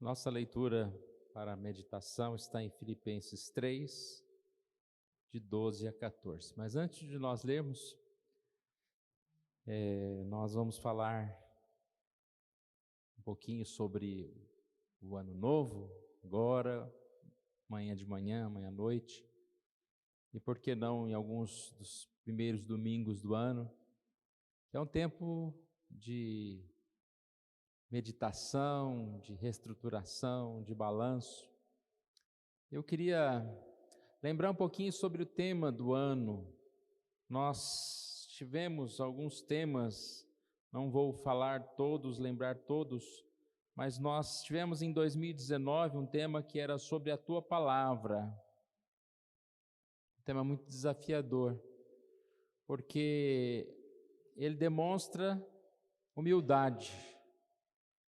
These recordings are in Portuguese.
Nossa leitura para a meditação está em Filipenses 3, de 12 a 14. Mas antes de nós lermos, nós vamos falar um pouquinho sobre o ano novo, agora, amanhã de manhã, amanhã à noite, e por que não em alguns dos primeiros domingos do ano. É um tempo de meditação, de reestruturação, de balanço. Eu queria lembrar um pouquinho sobre o tema do ano. Nós tivemos alguns temas, não vou falar todos, lembrar todos, mas nós tivemos em 2019 um tema que era sobre a tua palavra. Um tema muito desafiador, porque ele demonstra humildade.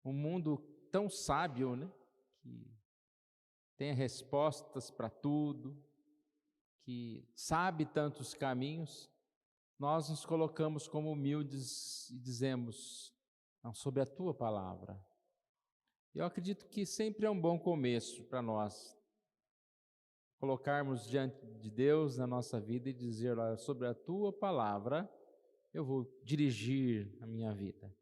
Um mundo tão sábio, né? Que tem respostas para tudo, que sabe tantos caminhos, nós nos colocamos como humildes e dizemos, não, sobre a tua palavra. Eu acredito que sempre é um bom começo para nós, colocarmos diante de Deus na nossa vida e dizer, olha, sobre a tua palavra, eu vou dirigir a minha vida.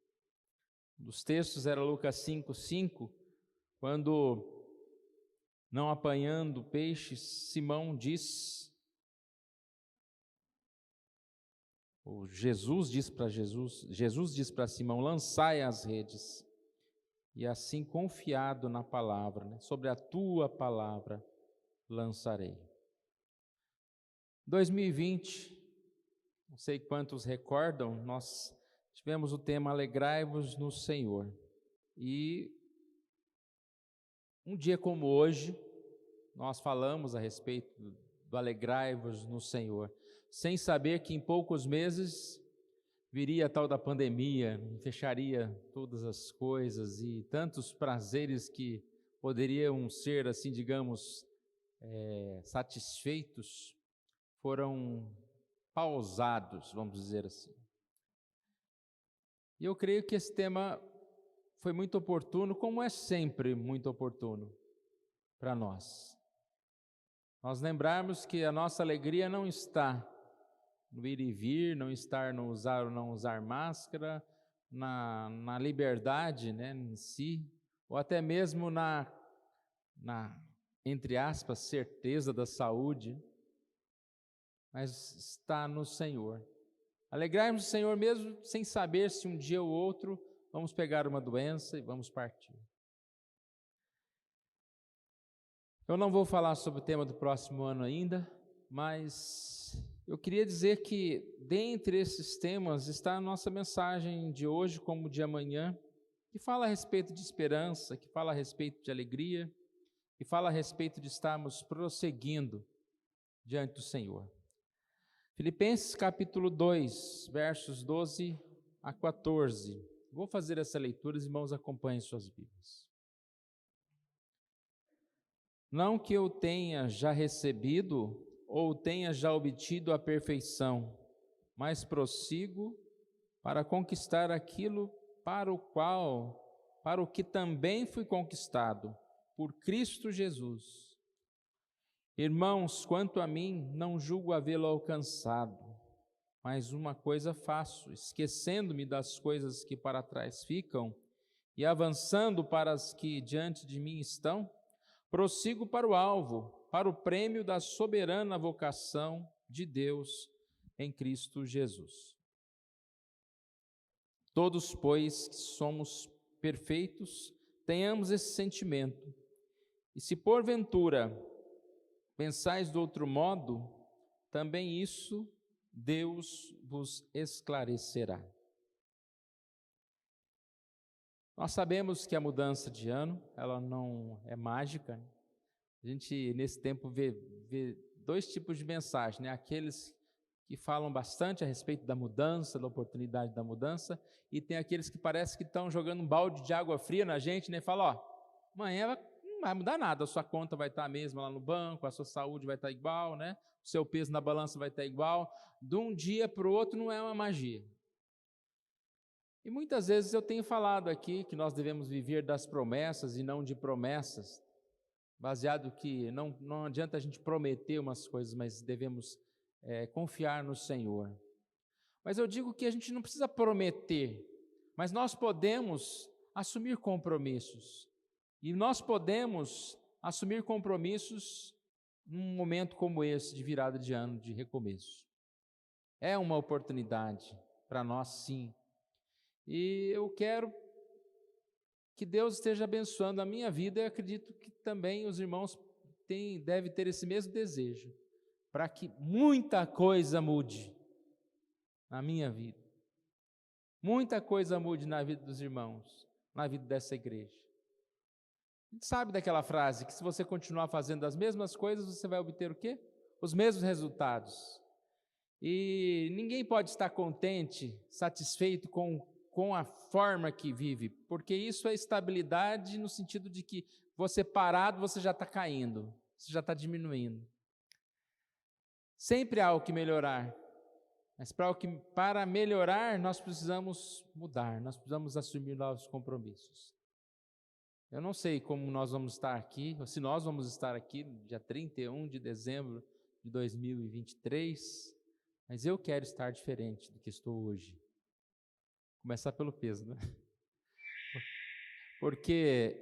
Um dos textos era Lucas 5:5, quando, não apanhando peixes, Simão diz, ou Jesus diz para Simão, lançai as redes, e assim confiado na palavra, né? Sobre a tua palavra lançarei. 2020, não sei quantos recordam, nós tivemos o tema Alegrai-vos no Senhor, e um dia como hoje, nós falamos a respeito do alegrai-vos no Senhor, sem saber que em poucos meses viria a tal da pandemia, fecharia todas as coisas e tantos prazeres que poderiam ser, assim, digamos, satisfeitos, foram pausados, vamos dizer assim. E eu creio que esse tema foi muito oportuno, como é sempre muito oportuno para nós. Nós lembrarmos que a nossa alegria não está no ir e vir, não está no usar ou não usar máscara, na liberdade, né, em si, ou até mesmo na, entre aspas, certeza da saúde, mas está no Senhor. Alegrarmos o Senhor mesmo sem saber se um dia ou outro vamos pegar uma doença e vamos partir. Eu não vou falar sobre o tema do próximo ano ainda, mas eu queria dizer que dentre esses temas está a nossa mensagem de hoje como de amanhã, que fala a respeito de esperança, que fala a respeito de alegria, que fala a respeito de estarmos prosseguindo diante do Senhor. Filipenses capítulo 2, versos 12 a 14. Vou fazer essa leitura, os irmãos acompanhem suas Bíblias. Não que eu tenha já recebido ou tenha já obtido a perfeição, mas prossigo para conquistar aquilo para o que também fui conquistado, por Cristo Jesus. Irmãos, quanto a mim, não julgo havê-lo alcançado, mas uma coisa faço, esquecendo-me das coisas que para trás ficam e avançando para as que diante de mim estão, prossigo para o alvo, para o prêmio da soberana vocação de Deus em Cristo Jesus. Todos, pois, que somos perfeitos, tenhamos esse sentimento. E se porventura pensais de outro modo, também isso Deus vos esclarecerá. Nós sabemos que a mudança de ano, ela não é mágica. A gente, nesse tempo, vê dois tipos de mensagem, né? Aqueles que falam bastante a respeito da mudança, da oportunidade da mudança, e tem aqueles que parece que estão jogando um balde de água fria na gente, né? Falam, ó, amanhã não vai mudar nada, a sua conta vai estar a mesma lá no banco, a sua saúde vai estar igual, né? O seu peso na balança vai estar igual. De um dia para o outro não é uma magia. E muitas vezes eu tenho falado aqui que nós devemos viver das promessas e não de promessas, baseado que não adianta a gente prometer umas coisas, mas devemos confiar no Senhor. Mas eu digo que a gente não precisa prometer, mas nós podemos assumir compromissos. E nós podemos assumir compromissos num momento como esse, de virada de ano, de recomeço. É uma oportunidade para nós, sim. E eu quero que Deus esteja abençoando a minha vida, e acredito que também os irmãos devem ter esse mesmo desejo, para que muita coisa mude na minha vida. Muita coisa mude na vida dos irmãos, na vida dessa igreja. A gente sabe daquela frase que se você continuar fazendo as mesmas coisas, você vai obter o quê? Os mesmos resultados. E ninguém pode estar contente, satisfeito com a forma que vive, porque isso é estabilidade no sentido de que você parado, você já está caindo, você já está diminuindo. Sempre há o que melhorar, mas para melhorar nós precisamos mudar, nós precisamos assumir novos compromissos. Eu não sei como nós vamos estar aqui, ou se nós vamos estar aqui no dia 31 de dezembro de 2023, mas eu quero estar diferente do que estou hoje. Começar pelo peso, né? Porque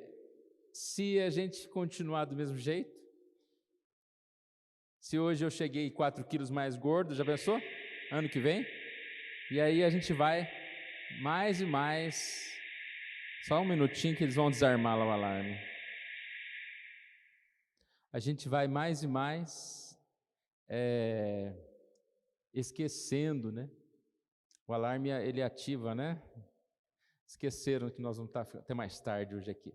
se a gente continuar do mesmo jeito, se hoje eu cheguei 4 quilos mais gordo, já pensou? Ano que vem? E aí a gente vai mais e mais. Só um minutinho que eles vão desarmar lá o alarme. A gente vai mais e mais esquecendo, né? O alarme, ele ativa, né? Esqueceram que nós vamos estar até mais tarde hoje aqui.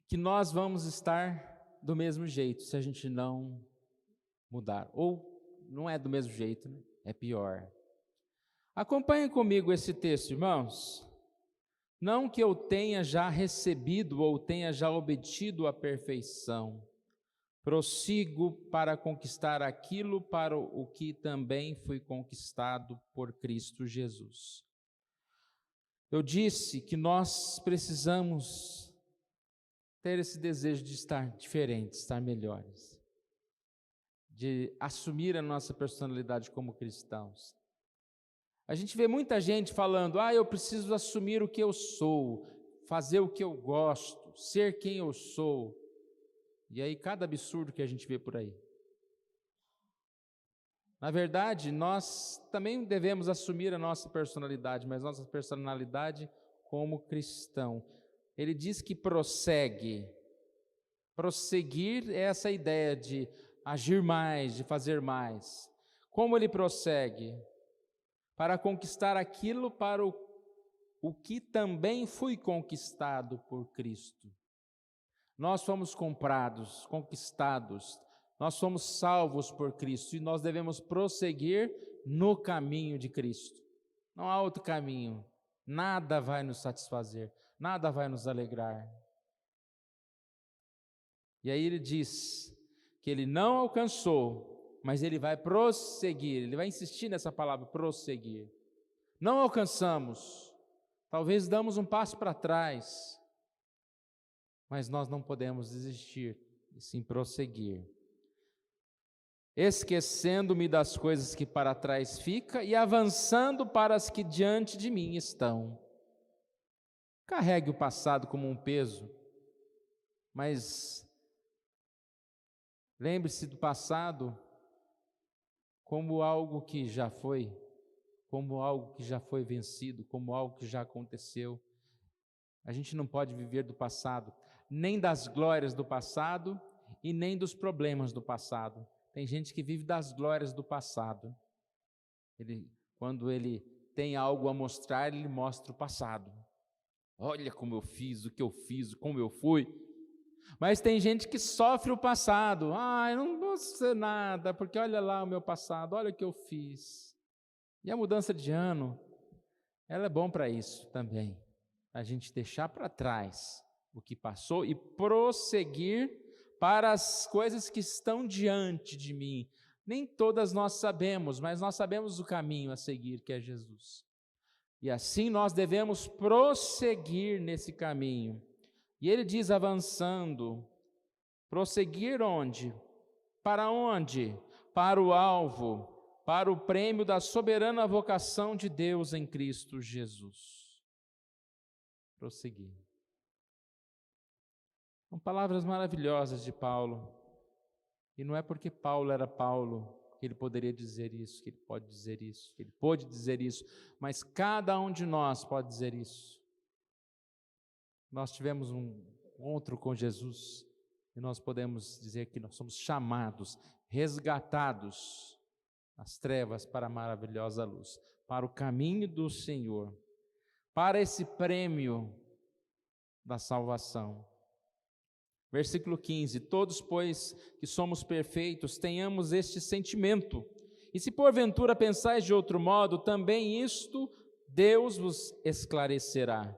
Que nós vamos estar do mesmo jeito se a gente não mudar. Ou não é do mesmo jeito, né? É pior. Acompanhem comigo esse texto, irmãos. Não que eu tenha já recebido ou tenha já obtido a perfeição, prossigo para conquistar aquilo para o que também fui conquistado por Cristo Jesus. Eu disse que nós precisamos ter esse desejo de estar diferentes, estar melhores, de assumir a nossa personalidade como cristãos. A gente vê muita gente falando, eu preciso assumir o que eu sou, fazer o que eu gosto, ser quem eu sou. E aí cada absurdo que a gente vê por aí. Na verdade, nós também devemos assumir a nossa personalidade, mas nossa personalidade como cristão. Ele diz que prossegue. Prosseguir é essa ideia de agir mais, de fazer mais. Como ele prossegue? Para conquistar aquilo para o que também fui conquistado por Cristo. Nós fomos comprados, conquistados, nós fomos salvos por Cristo e nós devemos prosseguir no caminho de Cristo. Não há outro caminho, nada vai nos satisfazer, nada vai nos alegrar. E aí ele diz que ele não alcançou, mas ele vai prosseguir, ele vai insistir nessa palavra, prosseguir. Não alcançamos, talvez damos um passo para trás, mas nós não podemos desistir, e sim prosseguir. Esquecendo-me das coisas que para trás ficam e avançando para as que diante de mim estão. Carregue o passado como um peso, mas lembre-se do passado como algo que já foi, como algo que já foi vencido, como algo que já aconteceu. A gente não pode viver do passado, nem das glórias do passado e nem dos problemas do passado. Tem gente que vive das glórias do passado. Quando ele tem algo a mostrar, ele mostra o passado. Olha como eu fiz, o que eu fiz, como eu fui. Mas tem gente que sofre o passado. Eu não vou ser nada, porque olha lá o meu passado, olha o que eu fiz. E a mudança de ano, ela é bom para isso também. A gente deixar para trás o que passou e prosseguir para as coisas que estão diante de mim, Nem todas nós sabemos, mas nós sabemos o caminho a seguir, que é Jesus. E assim nós devemos prosseguir nesse caminho. E ele diz avançando, prosseguir onde? Para onde? Para o alvo, para o prêmio da soberana vocação de Deus em Cristo Jesus. Prosseguir. São palavras maravilhosas de Paulo. E não é porque Paulo era Paulo que ele poderia dizer isso, que ele pode dizer isso, que ele pôde dizer isso, mas cada um de nós pode dizer isso. Nós tivemos um encontro com Jesus e nós podemos dizer que nós somos chamados, resgatados das trevas para a maravilhosa luz, para o caminho do Senhor, para esse prêmio da salvação. Versículo 15, todos, pois, que somos perfeitos, tenhamos este sentimento, e se porventura pensais de outro modo, também isto Deus vos esclarecerá.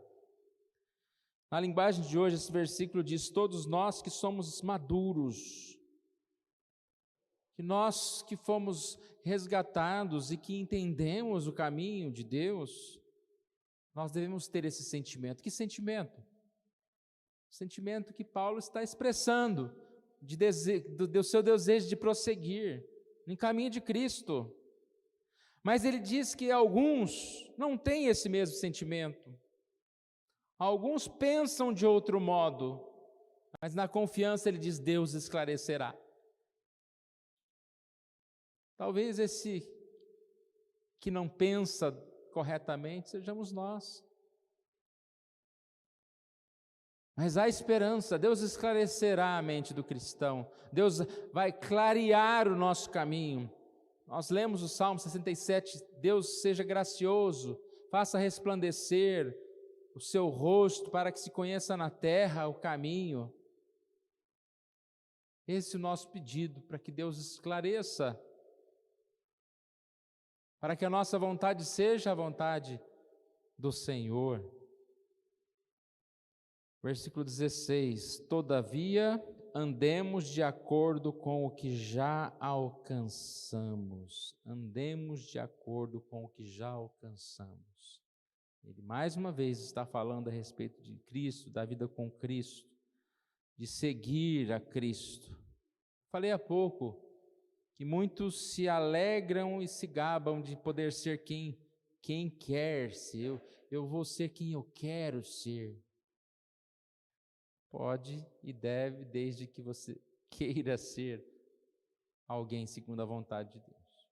Na linguagem de hoje, esse versículo diz, todos nós que somos maduros, que nós que fomos resgatados e que entendemos o caminho de Deus, nós devemos ter esse sentimento. Que sentimento? Sentimento que Paulo está expressando, do seu desejo de prosseguir no caminho de Cristo. Mas ele diz que alguns não têm esse mesmo sentimento. Alguns pensam de outro modo, mas na confiança ele diz, Deus esclarecerá. Talvez esse que não pensa corretamente sejamos nós. Mas há esperança, Deus esclarecerá a mente do cristão, Deus vai clarear o nosso caminho. Nós lemos o Salmo 67, Deus seja gracioso, faça resplandecer o seu rosto para que se conheça na terra o caminho. Esse é o nosso pedido, para que Deus esclareça, para que a nossa vontade seja a vontade do Senhor. Versículo 16, todavia andemos de acordo com o que já alcançamos. Andemos de acordo com o que já alcançamos. Ele mais uma vez está falando a respeito de Cristo, da vida com Cristo, de seguir a Cristo. Falei há pouco que muitos se alegram e se gabam de poder ser quem quer ser. Eu vou ser quem eu quero ser. Pode e deve, desde que você queira ser alguém segundo a vontade de Deus.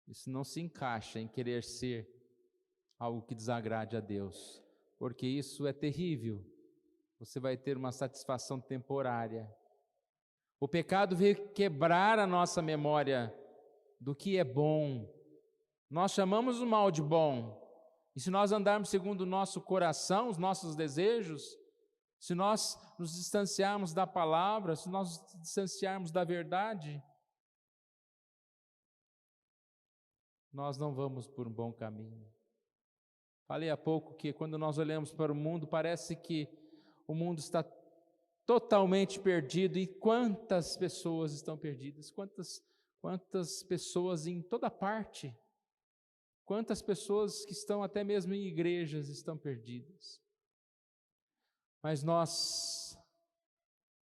Isso não se encaixa em querer ser algo que desagrade a Deus, porque isso é terrível. Você vai ter uma satisfação temporária. O pecado veio quebrar a nossa memória do que é bom. Nós chamamos o mal de bom. E se nós andarmos segundo o nosso coração, os nossos desejos, se nós nos distanciarmos da palavra, se nós nos distanciarmos da verdade, nós não vamos por um bom caminho. Falei há pouco que quando nós olhamos para o mundo, parece que o mundo está totalmente perdido. E quantas pessoas estão perdidas? Quantas pessoas em toda parte? Quantas pessoas que estão até mesmo em igrejas estão perdidas? Mas nós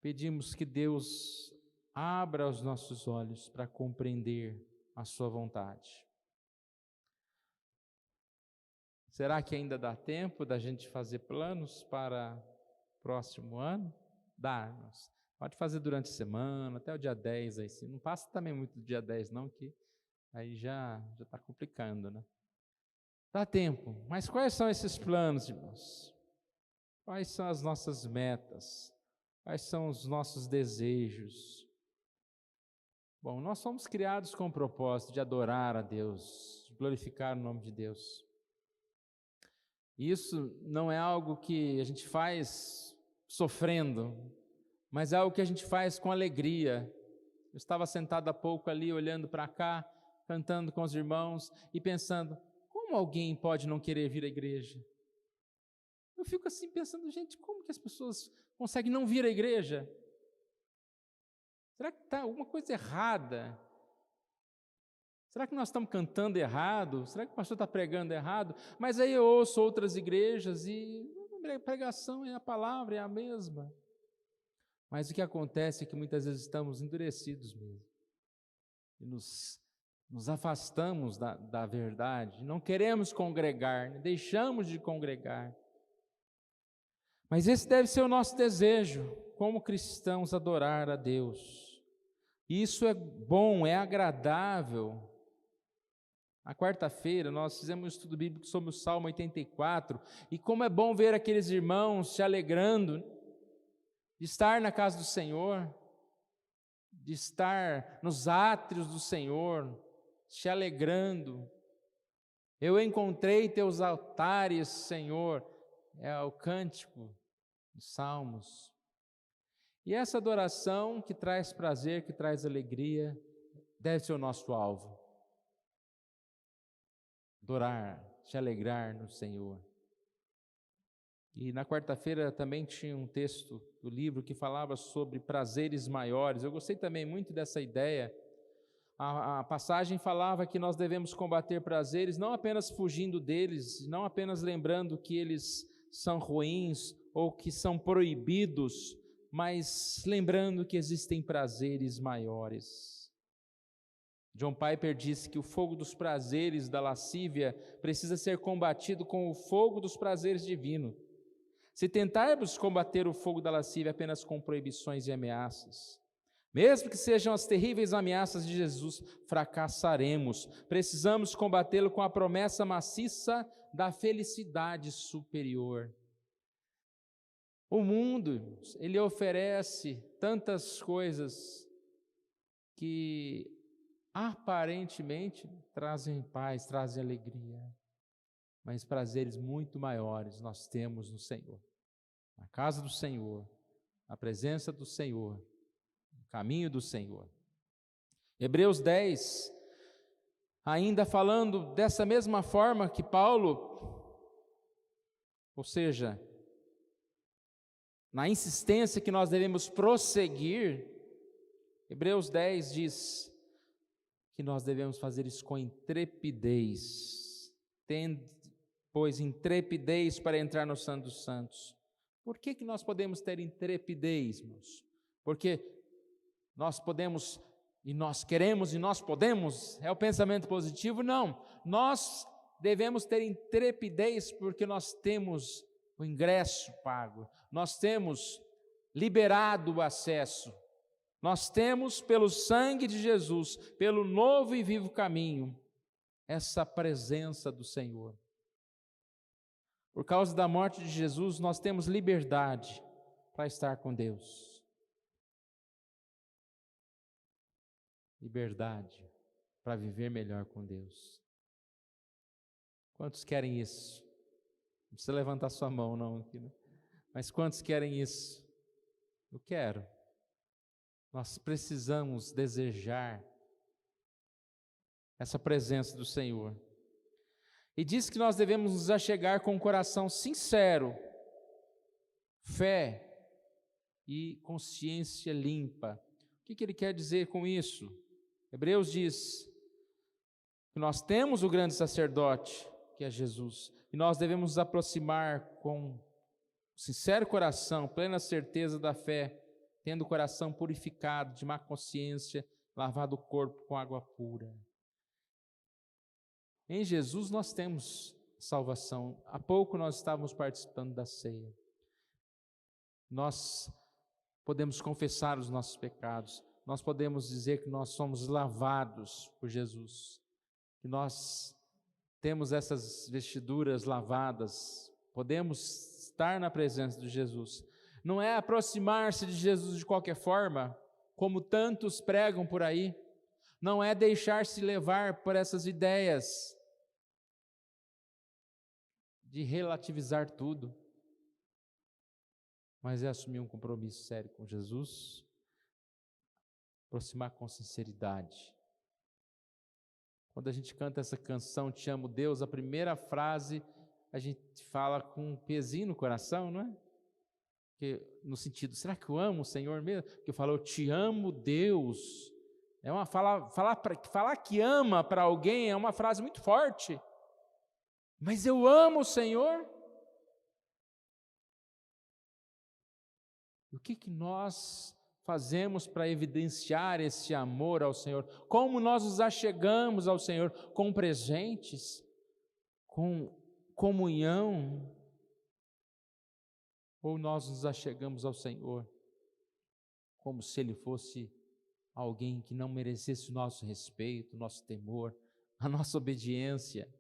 pedimos que Deus abra os nossos olhos para compreender a sua vontade. Será que ainda dá tempo da gente fazer planos para o próximo ano? Dá, irmãos. Pode fazer durante a semana, até o dia 10, aí sim. Não passa também muito do dia 10 não, que aí já está complicando, né? Dá tempo, mas quais são esses planos, irmãos? Quais são as nossas metas? Quais são os nossos desejos? Bom, nós somos criados com o propósito de adorar a Deus, de glorificar o nome de Deus. Isso não é algo que a gente faz sofrendo, mas é algo que a gente faz com alegria. Eu estava sentado há pouco ali, olhando para cá, cantando com os irmãos e pensando, como alguém pode não querer vir à igreja? Eu fico assim pensando, gente, como que as pessoas conseguem não vir à igreja? Será que está alguma coisa errada? Será que nós estamos cantando errado? Será que o pastor está pregando errado? Mas aí eu ouço outras igrejas e a pregação é a palavra, é a mesma. Mas o que acontece é que muitas vezes estamos endurecidos mesmo. E nos afastamos da verdade, não queremos congregar, deixamos de congregar. Mas esse deve ser o nosso desejo, como cristãos, adorar a Deus. E isso é bom, é agradável. Na quarta-feira nós fizemos um estudo bíblico sobre o Salmo 84, e como é bom ver aqueles irmãos se alegrando de estar na casa do Senhor, de estar nos átrios do Senhor, se alegrando. Eu encontrei teus altares, Senhor, é o cântico dos Salmos. E essa adoração que traz prazer, que traz alegria, deve ser o nosso alvo. Adorar, se alegrar no Senhor. E na quarta-feira também tinha um texto do livro que falava sobre prazeres maiores. Eu gostei também muito dessa ideia. A passagem falava que nós devemos combater prazeres não apenas fugindo deles, não apenas lembrando que eles são ruins ou que são proibidos, mas lembrando que existem prazeres maiores. John Piper disse que o fogo dos prazeres da lascívia precisa ser combatido com o fogo dos prazeres divinos. Se tentarmos combater o fogo da lascívia apenas com proibições e ameaças, mesmo que sejam as terríveis ameaças de Jesus, fracassaremos. Precisamos combatê-lo com a promessa maciça da felicidade superior. O mundo, ele oferece tantas coisas que aparentemente trazem paz, trazem alegria, mas prazeres muito maiores nós temos no Senhor, na casa do Senhor, na presença do Senhor, no caminho do Senhor. Hebreus 10, ainda falando dessa mesma forma que Paulo, ou seja, na insistência que nós devemos prosseguir, Hebreus 10 diz que nós devemos fazer isso com intrepidez, tendo, pois, intrepidez para entrar no Santo dos Santos. Por que nós podemos ter intrepidez, irmãos? Porque nós podemos, e nós queremos, e nós podemos, é o pensamento positivo? Não, nós devemos ter intrepidez porque nós temos o ingresso pago, nós temos liberado o acesso, nós temos pelo sangue de Jesus, pelo novo e vivo caminho, essa presença do Senhor. Por causa da morte de Jesus, nós temos liberdade para estar com Deus. Liberdade para viver melhor com Deus. Quantos querem isso? Não precisa levantar sua mão, não. Mas quantos querem isso? Eu quero. Nós precisamos desejar essa presença do Senhor. E diz que nós devemos nos achegar com um coração sincero, fé e consciência limpa. O que ele quer dizer com isso? Hebreus diz que nós temos o grande sacerdote, que é Jesus, e nós devemos nos aproximar com sincero coração, plena certeza da fé, tendo o coração purificado de má consciência, lavado o corpo com água pura. Em Jesus nós temos salvação. Há pouco nós estávamos participando da ceia. Nós podemos confessar os nossos pecados. Nós podemos dizer que nós somos lavados por Jesus. Que nós temos essas vestiduras lavadas. Podemos estar na presença de Jesus. Não é aproximar-se de Jesus de qualquer forma, como tantos pregam por aí. Não é deixar-se levar por essas ideias de relativizar tudo, mas é assumir um compromisso sério com Jesus, aproximar com sinceridade. Quando a gente canta essa canção, Te Amo Deus, a primeira frase a gente fala com um pezinho no coração, não é? No sentido, será que eu amo o Senhor mesmo? Porque eu falo, eu te amo Deus, Falar que ama para alguém é uma frase muito forte. Mas eu amo o Senhor. O que nós fazemos para evidenciar esse amor ao Senhor? Como nós nos achegamos ao Senhor? Com presentes? Com comunhão? Ou nós nos achegamos ao Senhor como se Ele fosse alguém que não merecesse o nosso respeito, o nosso temor, a nossa obediência?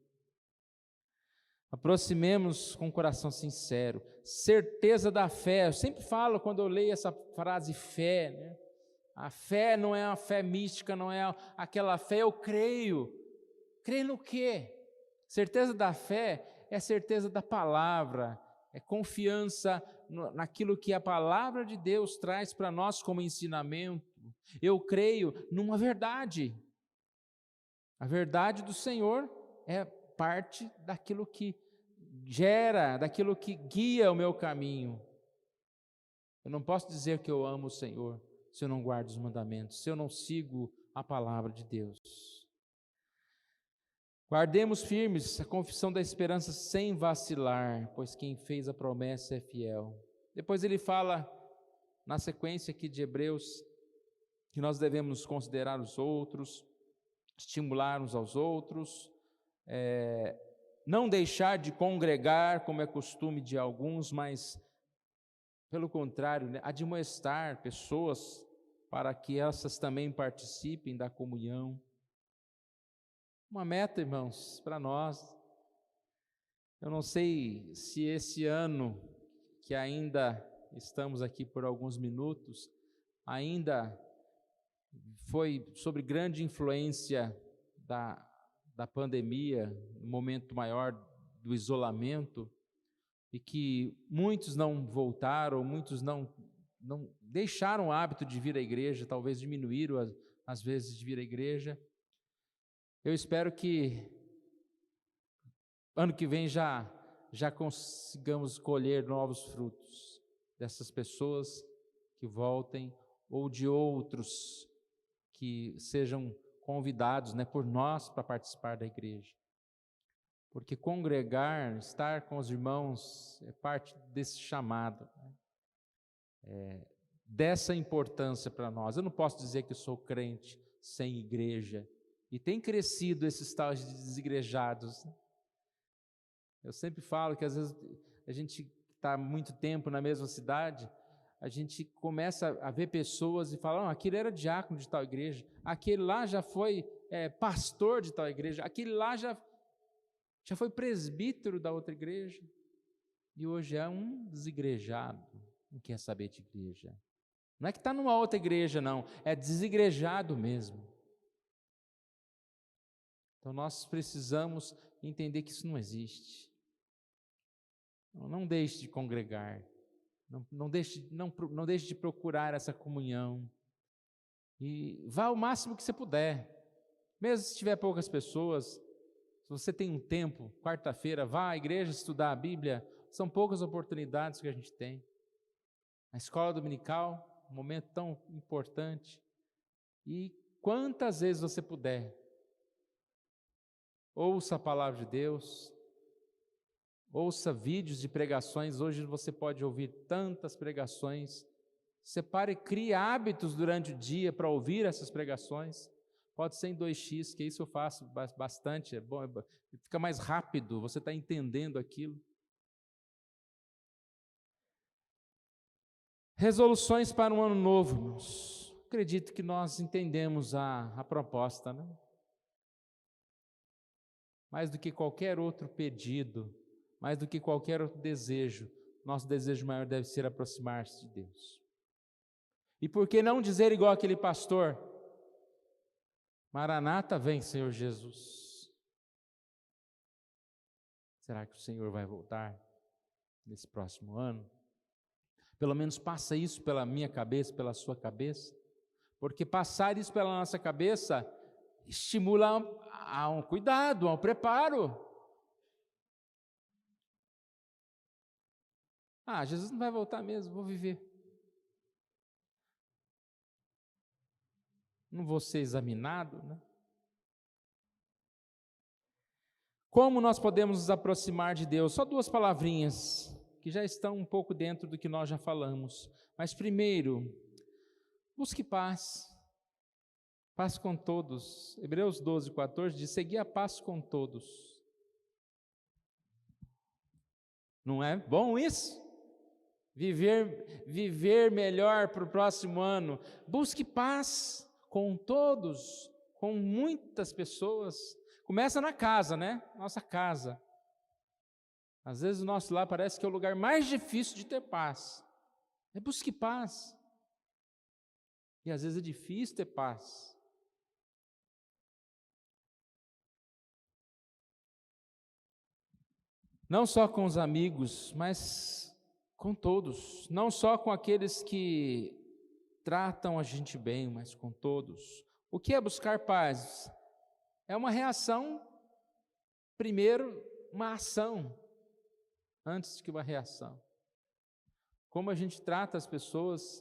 Aproximemos com um coração sincero, certeza da fé. Eu sempre falo, quando eu leio essa frase fé, né? A fé não é uma fé mística, não é aquela fé, eu creio. Creio no quê? Certeza da fé é certeza da palavra, é confiança naquilo que a palavra de Deus traz para nós como ensinamento. Eu creio numa verdade. A verdade do Senhor é parte daquilo que gera, daquilo que guia o meu caminho. Eu não posso dizer que eu amo o Senhor se eu não guardo os mandamentos, se eu não sigo a palavra de Deus. Guardemos firmes a confissão da esperança sem vacilar, pois quem fez a promessa é fiel. Depois ele fala, na sequência aqui de Hebreus, que nós devemos considerar os outros, estimular uns aos outros, não deixar de congregar, como é costume de alguns, mas, pelo contrário, né, admoestar pessoas para que essas também participem da comunhão. Uma meta, irmãos, para nós. Eu não sei se esse ano, que ainda estamos aqui por alguns minutos, ainda foi sob grande influência da pandemia, no momento maior do isolamento, e que muitos não voltaram, muitos não deixaram o hábito de vir à igreja, talvez diminuíram as vezes de vir à igreja. Eu espero que ano que vem já consigamos colher novos frutos dessas pessoas que voltem, ou de outros que sejam convidados, né, por nós para participar da igreja. Porque congregar, estar com os irmãos, é parte desse chamado, né? Dessa importância para nós. Eu não posso dizer que eu sou crente sem igreja, e tem crescido esses tais de desigrejados, né? Eu sempre falo que às vezes a gente está muito tempo na mesma cidade, a gente começa a ver pessoas e fala, aquele era diácono de tal igreja, aquele lá já foi pastor de tal igreja, aquele lá já foi presbítero da outra igreja, e hoje é um desigrejado, não quer saber de igreja. Não é que está numa outra igreja, não, é desigrejado mesmo. Então nós precisamos entender que isso não existe. Não deixe de congregar, não deixe de procurar essa comunhão, e vá ao máximo que você puder, mesmo se tiver poucas pessoas. Se você tem um tempo, quarta-feira, vá à igreja estudar a Bíblia, são poucas oportunidades que a gente tem. A escola dominical, um momento tão importante, e quantas vezes você puder, ouça a palavra de Deus, ouça vídeos de pregações. Hoje você pode ouvir tantas pregações. Separe, crie hábitos durante o dia para ouvir essas pregações. Pode ser em 2x, que isso eu faço bastante, é bom, fica mais rápido, você está entendendo aquilo. Resoluções para um ano novo, irmãos. Acredito que nós entendemos a proposta, né? Mais do que qualquer outro pedido, mais do que qualquer outro desejo, nosso desejo maior deve ser aproximar-se de Deus. E por que não dizer igual aquele pastor? Maranata, vem, Senhor Jesus. Será que o Senhor vai voltar nesse próximo ano? Pelo menos passa isso pela minha cabeça, pela sua cabeça, porque passar isso pela nossa cabeça estimula a um cuidado, a um preparo. Jesus não vai voltar mesmo, vou viver. Não vou ser examinado, né? Como nós podemos nos aproximar de Deus? Só 2 palavrinhas, que já estão um pouco dentro do que nós já falamos. Mas primeiro, busque paz. Paz com todos. Hebreus 12:14 diz: segui a paz com todos. Não é bom isso? Viver melhor para o próximo ano. Busque paz com todos, com muitas pessoas. Começa na casa, né? Nossa casa. Às vezes o nosso lar parece que é o lugar mais difícil de ter paz. Busque paz. E às vezes é difícil ter paz. Não só com os amigos, mas com todos. Não só com aqueles que tratam a gente bem, mas com todos. O que é buscar paz? É uma reação, primeiro, uma ação, antes que uma reação. Como a gente trata as pessoas,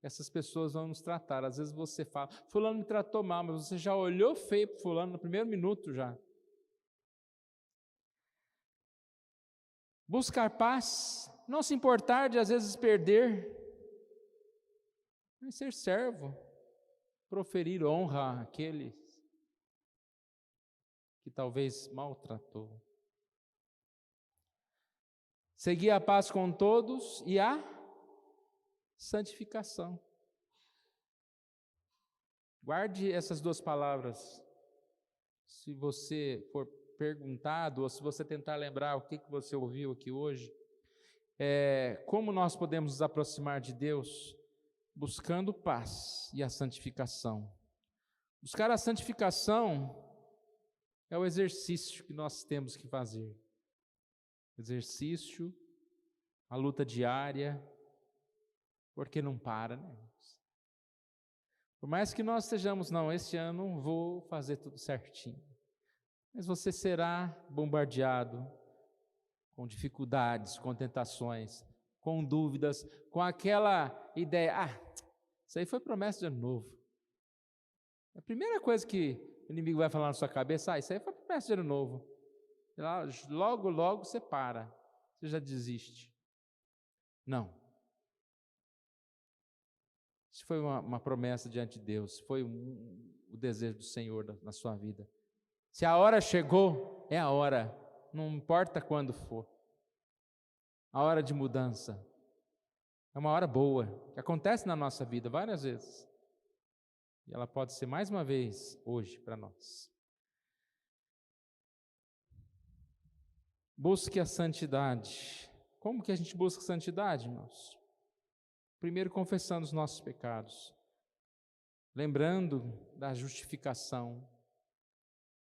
essas pessoas vão nos tratar. Às vezes você fala, fulano me tratou mal, mas você já olhou feio para fulano no primeiro minuto já. Buscar paz, não se importar de às vezes perder, mas ser servo, proferir honra àquele que talvez maltratou. Seguir a paz com todos e a santificação. Guarde essas 2 palavras. Se você for perguntado, ou se você tentar lembrar o que você ouviu aqui hoje, como nós podemos nos aproximar de Deus? Buscando paz e a santificação. Buscar a santificação é o exercício que nós temos que fazer. Exercício, a luta diária, porque não para, né? Por mais que nós estejamos, não, esse ano não vou fazer tudo certinho. Mas você será bombardeado com dificuldades, com tentações, com dúvidas, com aquela ideia, isso aí foi promessa de ano novo. A primeira coisa que o inimigo vai falar na sua cabeça, isso aí foi promessa de ano novo. Logo, logo você para, você já desiste. Não. Isso foi uma promessa diante de Deus, foi o desejo do Senhor na sua vida. Se a hora chegou, é a hora, não importa quando for. A hora de mudança é uma hora boa, que acontece na nossa vida várias vezes. E ela pode ser mais uma vez hoje para nós. Busque a santidade. Como que a gente busca a santidade, irmãos? Primeiro, confessando os nossos pecados. Lembrando da justificação.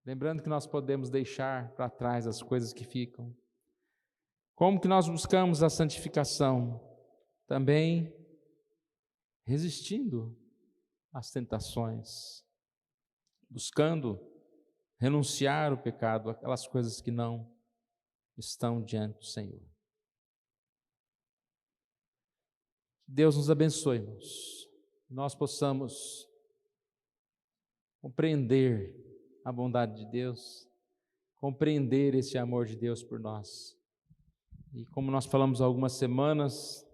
Lembrando que nós podemos deixar para trás as coisas que ficam. Como que nós buscamos a santificação? Também resistindo às tentações, buscando renunciar o pecado, aquelas coisas que não estão diante do Senhor. Deus nos abençoe, irmãos. Nós possamos compreender a bondade de Deus, compreender esse amor de Deus por nós. E como nós falamos há algumas semanas,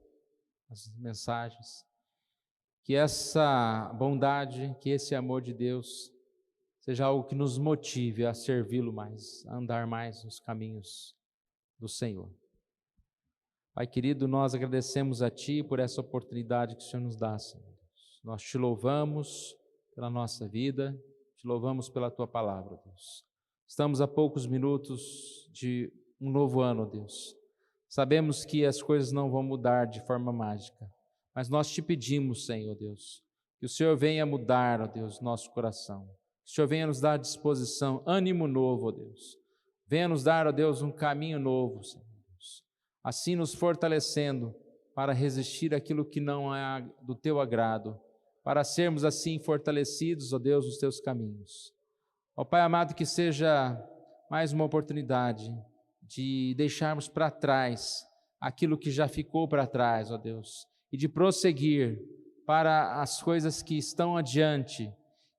nas mensagens, que essa bondade, que esse amor de Deus seja algo que nos motive a servi-lo mais, a andar mais nos caminhos do Senhor. Pai querido, nós agradecemos a Ti por essa oportunidade que o Senhor nos dá, Senhor. Nós Te louvamos pela nossa vida, Te louvamos pela Tua palavra, Deus. Estamos a poucos minutos de um novo ano, Deus. Sabemos que as coisas não vão mudar de forma mágica, mas nós Te pedimos, Senhor Deus, que o Senhor venha mudar, ó Deus, nosso coração. Que o Senhor venha nos dar disposição, ânimo novo, ó Deus. Venha nos dar, ó Deus, um caminho novo, Senhor Deus. Assim nos fortalecendo para resistir àquilo que não é do Teu agrado, para sermos assim fortalecidos, ó Deus, nos Teus caminhos. Ó Pai amado, que seja mais uma oportunidade de deixarmos para trás aquilo que já ficou para trás, ó Deus, e de prosseguir para as coisas que estão adiante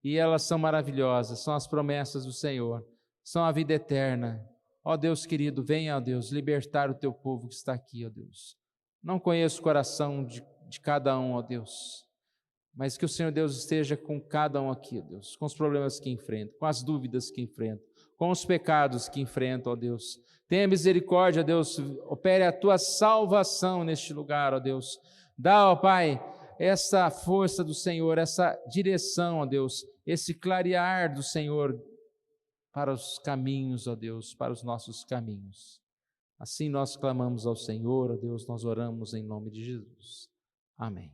e elas são maravilhosas, são as promessas do Senhor, são a vida eterna. Ó Deus querido, venha, ó Deus, libertar o teu povo que está aqui, ó Deus. Não conheço o coração de cada um, ó Deus, mas que o Senhor Deus esteja com cada um aqui, ó Deus, com os problemas que enfrenta, com as dúvidas que enfrenta, com os pecados que enfrenta, ó Deus. Tenha misericórdia, ó Deus, opere a tua salvação neste lugar, ó Deus. Dá, ó Pai, essa força do Senhor, essa direção, ó Deus, esse clarear do Senhor para os caminhos, ó Deus, para os nossos caminhos. Assim nós clamamos ao Senhor, ó Deus, nós oramos em nome de Jesus. Amém.